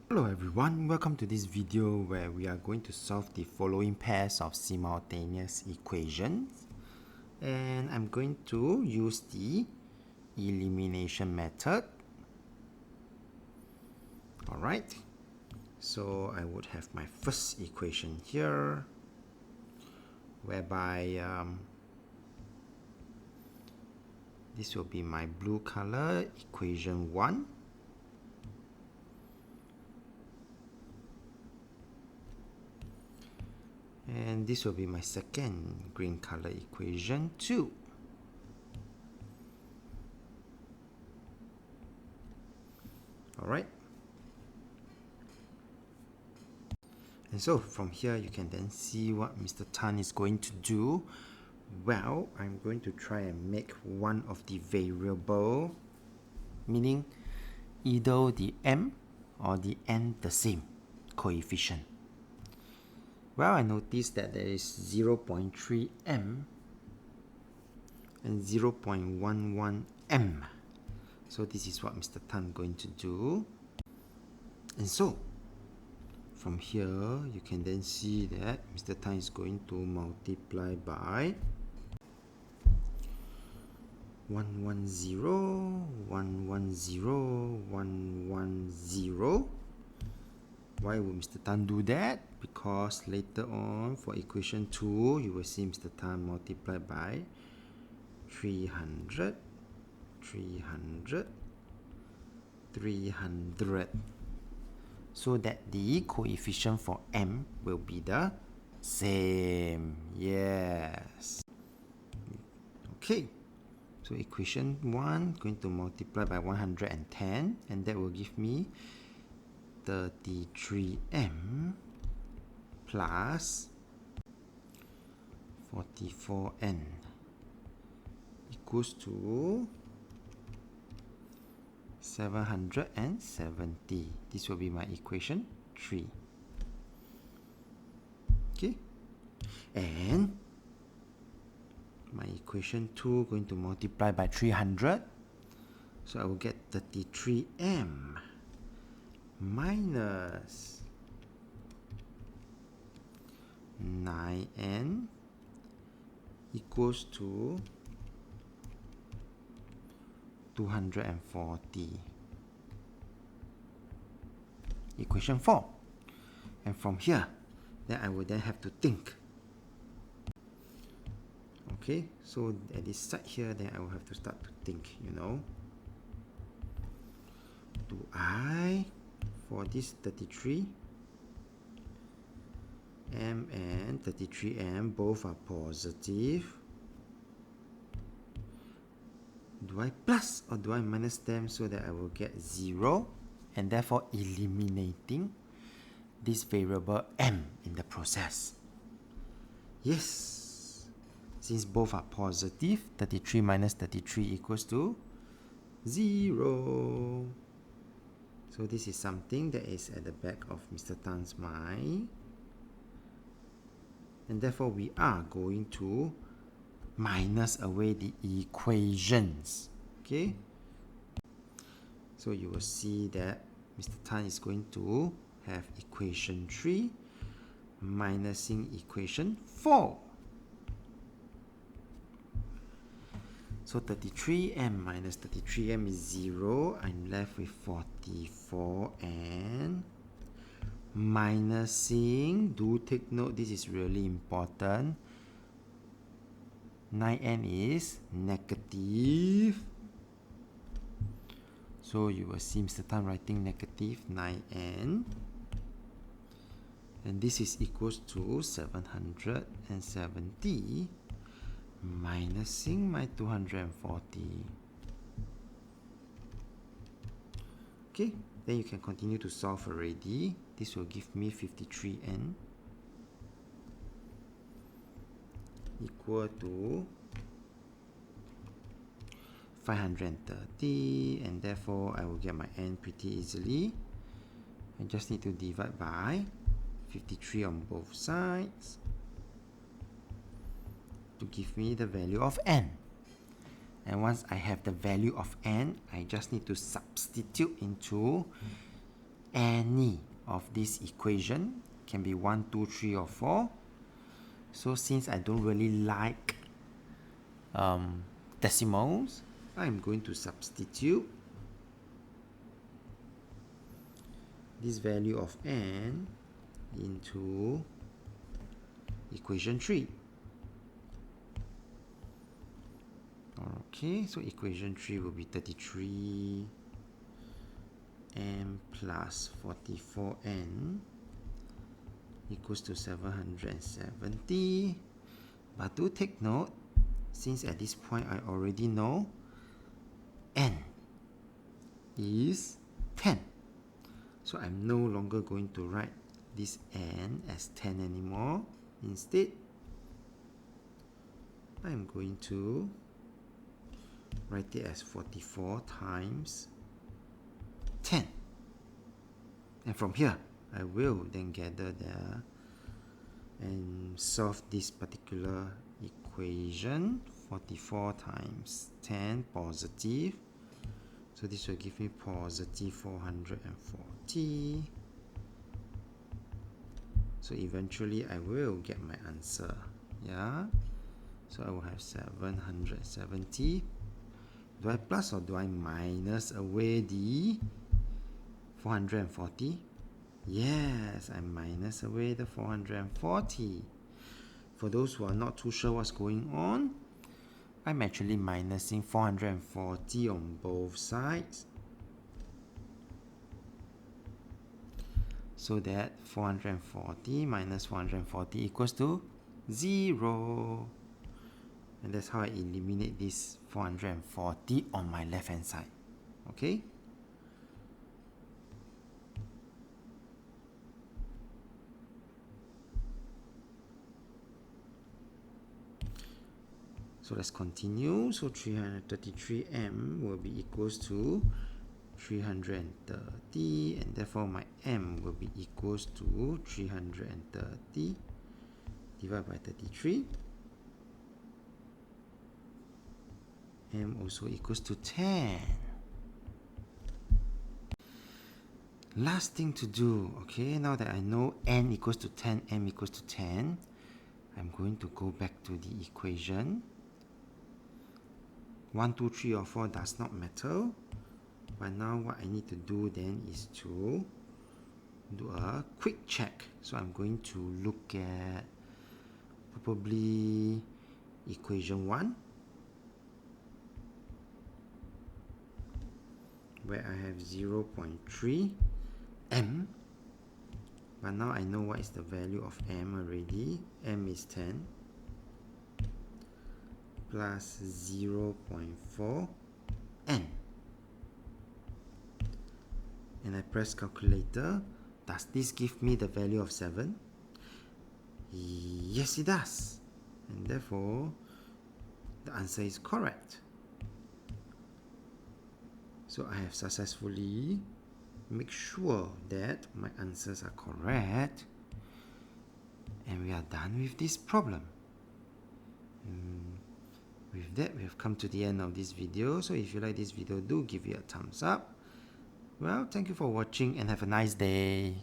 Hello everyone, welcome to this video where we are going to solve the following pairs of simultaneous equations, and I'm going to use the elimination method. Alright, so I would have my first equation here whereby this will be my blue color equation 1. And this will be my second green color equation 2. Alright. And so from here you can then see what Mr. Tan is going to do. Well, I'm going to try and make one of the variable, meaning either the m or the n the same coefficient. Well, I noticed that there is 0.3m and 0.11m. So this is what Mr. Tan is going to do. And so, from here, you can then see that Mr. Tan is going to multiply by 110, 110, 110. Why would Mr. Tan do that? Because later on for equation 2, you will see Mr. Tan multiply by 300, 300, 300. So that the coefficient for m will be the same. Yes. Okay. So equation 1 going to multiply by 110, and that will give me 33m plus 44n equals to 770. This will be my equation 3. Okay, and my equation 2 going to multiply by 300, so I will get 33m minus 9n equals to 240. Equation 4. And from here, then I will then have to think. Okay, so at this side here, then I will have to start to think, Do I, for this 33m and 33m both are positive, do I plus or do I minus them so that I will get 0, and therefore eliminating this variable m in the process? Yes, since both are positive, 33 minus 33 equals to 0. So this is something that is at the back of Mr. Tan's mind, and therefore we are going to minus away the equations. Okay, so you will see that Mr. Tan is going to have equation 3 minusing equation 4. So 33m minus 33m is 0. I'm left with 44n. Minusing, do take note, this is really important. 9n is negative. So you will see Mr. Tan writing negative 9n. And this is equals to 770. Minusing my 240. Okay, then you can continue to solve already. This will give me 53n equal to 530, and therefore I will get my n pretty easily. I just need to divide by 53 on both sides to give me the value of n. And once I have the value of n, I just need to substitute into any of this equation. Can be 1, 2, 3 or 4. So since I don't really like decimals, I'm going to substitute this value of n into equation 3. Okay, so equation 3 will be 33m plus 44n equals to 770. But do take note, since at this point I already know n is 10. So I'm no longer going to write this n as 10 anymore. Instead, I'm going to write it as 44 times 10. And from here, I will then gather there and solve this particular equation. 44 times 10 positive. So this will give me positive 440. So eventually I will get my answer. Yeah. So I will have 770. Do I plus or do I minus away the 440? Yes, I minus away the 440. For those who are not too sure what's going on, I'm actually minusing 440 on both sides. So that 440 minus 440 equals to 0. And that's how I eliminate this 440 on my left hand side. Okay? So let's continue. So 333m will be equals to 330, and therefore my m will be equals to 330 divided by 33. M also equals to 10. Last thing to do, okay, now that I know n equals to 10, m equals to 10, I'm going to go back to the equation. 1, 2, 3 or 4 does not matter. But now what I need to do then is to do a quick check. So I'm going to look at probably equation 1, where I have 0.3m. But now I know what is the value of m already. M is 10 plus 0.4n. And I press calculator. Does this give me the value of 7? Yes, it does. And therefore, the answer is correct. So I have successfully made sure that my answers are correct. And we are done with this problem. With that, we have come to the end of this video. So if you like this video, do give it a thumbs up. Well, thank you for watching and have a nice day.